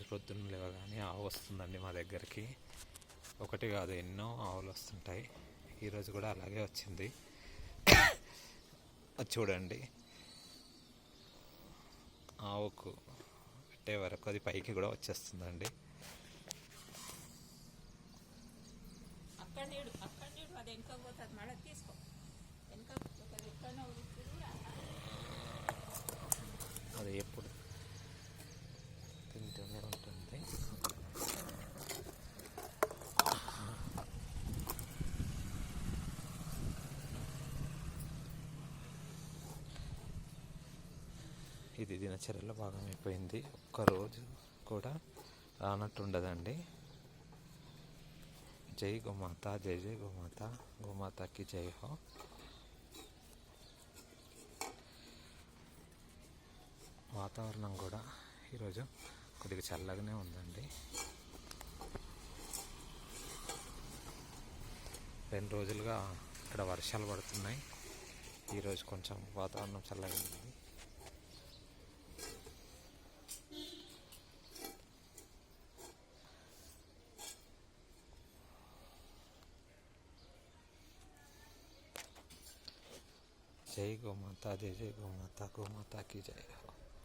పొద్దున్న లేవగానే ఆవు వస్తుందండి మా దగ్గరికి. ఒకటి కాదు, ఎన్నో ఆవులు వస్తుంటాయి. ఈరోజు కూడా అలాగే వచ్చింది. అది చూడండి, ఆవుకు పెట్టే వరకు అది పైకి కూడా వచ్చేస్తుందండి. అది ఎప్పుడు తింటూనే ఉంటుంది. ఇది దినచర్యలో భాగమైపోయింది. ఒక్కరోజు కూడా రానట్టు ఉండదండి. జై గోమాత, జై జై గోమాత, గోమాతకి జై హో. వాతావరణం కూడా ఈరోజు కొద్దిగా చల్లగానే ఉందండి. 2 రోజులుగా ఇక్కడ వర్షాలు పడుతున్నాయి. ఈరోజు కొంచెం వాతావరణం చల్లగా ఉంది. జై గోమాత, జై జై గోమాత, గోమాతకి జై హో.